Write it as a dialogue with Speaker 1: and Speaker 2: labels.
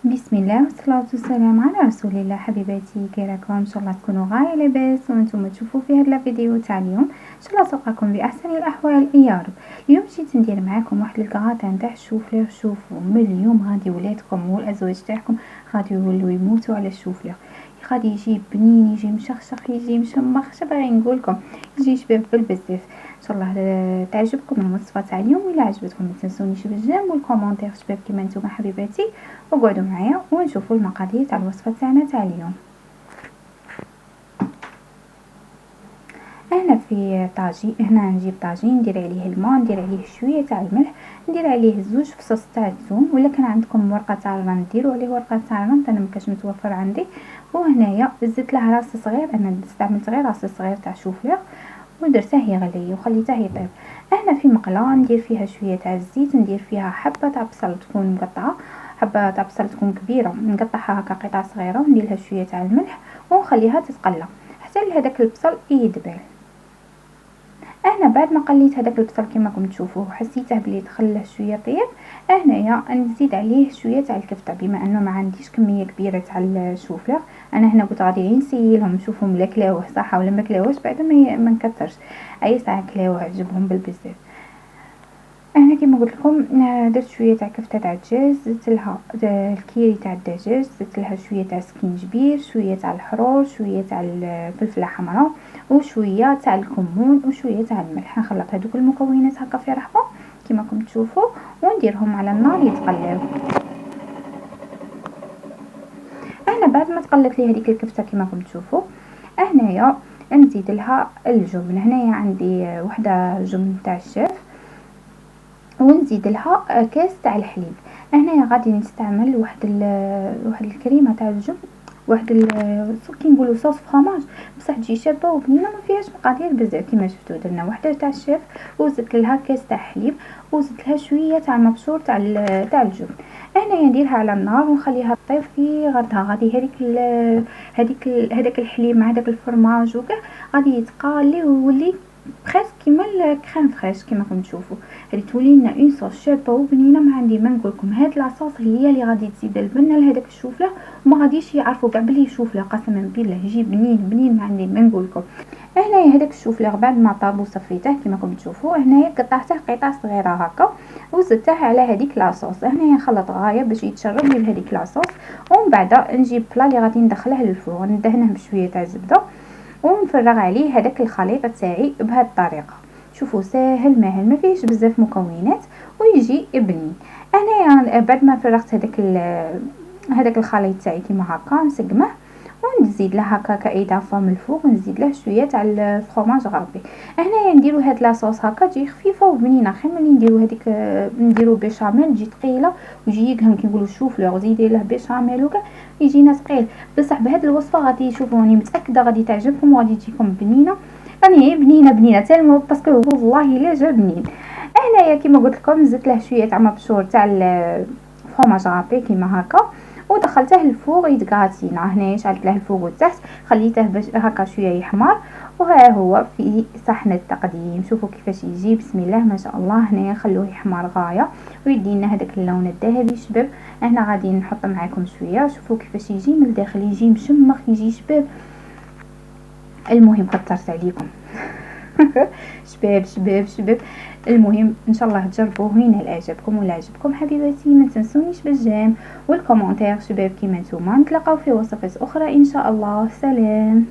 Speaker 1: بسم الله والصلاة والسلام على رسول الله. حبيباتي كي راكم؟ ان شاء الله تكونوا غاية لاباس وانتم تشوفوا في هذا الفيديو تاع اليوم. ان شاء الله تلقاكم باحسن الاحوال يا رب. اليوم جيت ندير معاكم واحد الكغاتان تاع الشوفليغ. شوفوا من اليوم غادي ولادكم والازواج تاعكم غادي يولوا يموتوا على الشوفليغ. غادي يجي بنين، يجي مشخشخ، يجي مشمخ، شبغي نقول لكم يجي شباب بالبزاف. ان شاء الله تعجبكم الوصفه تاع اليوم. الا عجبتكم ما تنسونيش بالجيم والكومونتير شباب كيما نتوما حبيباتي، وقعدوا معايا ونشوفوا المقادير تاع الوصفه تاعنا تاع اليوم. هنا في طاجين، هنا نجيب طاجين ندير عليه الماء، ندير عليه شويه تاع الملح، ندير عليه زوج فصوص تاع الثوم، ولا كان عندكم ورقه تاع الرمل ديروا عليه ورقه تاع الرمل، انا مكاش متوفر عندي. وهنايا زدت له راس صغير، انا استعملت غير راس صغير تاع شوفليغ ودرته يغلي وخليته يطيب. هنا في مقله ندير فيها شويه تاع الزيت، ندير فيها حبه تاع بصل تكون مقطعه، حبه تاع بصل تكون كبيره نقطعها هكا قطع صغيره، وندير لها شويه تاع الملح ونخليها تتقلى حتى لهداك البصل يدبل. انا بعد ما قليت هذاك البصل كما راكم تشوفوه حسيته بلي دخل شويه طيب، هنايا نزيد عليه شويه تاع الكفته. بما انه ما عنديش كميه كبيره تاع الشوفليغ، انا هنا قلت غادي نسيلهم نشوفهم لا كلاوه صح ولا ما كلاوهش، بعد ما نكثرش اي ساعه كلاوه عجبهم بالبزاف. انا كيما قلت لكم درت شويه تاع كفته تاع الدجاج، زدت لها الكيري تاع الدجاج، زدت لها شويه تاع سكينجبير، شويه تاع الحروش، شويه تاع الفلفله حمراء، وشويه تاع الكمون، وشويه تاع الملح. نخلط هذوك المكونات هكا في رحبه كيما راكم تشوفوا ونديرهم على النار يتقلاو. انا بعد ما تقلت لي هذيك الكفته كيما راكم تشوفوا، هنايا نزيد لها الجبن. هنايا عندي وحده جبن تاع الشيف، ونزيد لها كاس تاع الحليب. هنايا غادي نستعمل واحد الكريمه تاع الجبن، واحد كي نقولوا صوص فرماج، بصح تجي شابه وبنينه ما فيهاش مقادير بزاف كيما شفتوا. درنا وحده تاع الشيف وزدت لها كاس تاع حليب وزدت لها شويه تاع مبشور تاع الجبن. هنايا نديرها على النار ونخليها طيب في غرضها. غادي هذاك الحليب مع داك الفرماج وكاع غادي يتقالي ويولي بريسك كيما الكريم فريش كيما راكم تشوفوا. هذه تولي لنا اون صوص شابه وبنينه. ما عندي ما نقول لكم، هاد لاصوص هي اللي غادي تزيد البنه لهذاك الشوفله، وما غاديش يعرفوا كاع بلي شوفله، قسما بالله يجي بنين ما عندي ما نقول لكم. هنايا هذاك الشوفله بعد ما طاب وصفيته كيما راكم تشوفوا، هنايا قطعته قطع صغيره هكا وزدته على هذيك لاصوص. هنايا نخلط غايه باش يتشرب لي بهذيك لاصوص، ومن بعد نجيب بلا اللي غادي ندخله للفرن ندهنه بشويه تاع زبده ونفرغ عليه هذاك الخليط تاعي بهذه الطريقه. شوفوا ساهل ماهل ما فيهش بزاف مكونات ويجي بنين. انا بعد ما فرغت هذاك الخليط تاعي كيما هكا نسقمه ونزيد له هكا كاضافه من الفوق، نزيد له شويه تاع الفرماج غربي. هنايا نديرو هاد لاصوص هكا تجي خفيفه وبنينه، خير ملي نديرو هذيك نديرو بيشاميل تجي ثقيله ويجي يقهم كي نقولوا شوفليغ زيدي له بيشاميل وكا يجينا ثقيل. بصح بهاد الوصفه غادي تشوفوا راني متاكده غادي تعجبكم وغادي تجيكم بنينه، راني بنينه تالمو باسكو والله لا جا بنين. هنايا كيما قلت لكم زدت له شويه تاع مبشور تاع الفرماج غابي كيما هكا ودخلته الفوق يتغاتينا. هنا شعلت له الفوق والتحت خليته باش هكا شويه يحمر، وها هو في صحن التقديم. شوفوا كيفاش يجي بسم الله ما شاء الله. هنا خلوه يحمر غايه ويدينا هذاك اللون الذهبي شباب. هنا غادي نحط معكم شويه، شوفوا كيفاش يجي من الداخل، يجي مشمخ يجي شباب. المهم كثرت عليكم شباب. المهم ان شاء الله تجربوه ينال اعجابكم. ولا عجبكم حبيباتي ما تنسونيش بالجيم والكومونتير شباب كيما نتوما. نتلاقاو في وصفات اخرى ان شاء الله. سلام.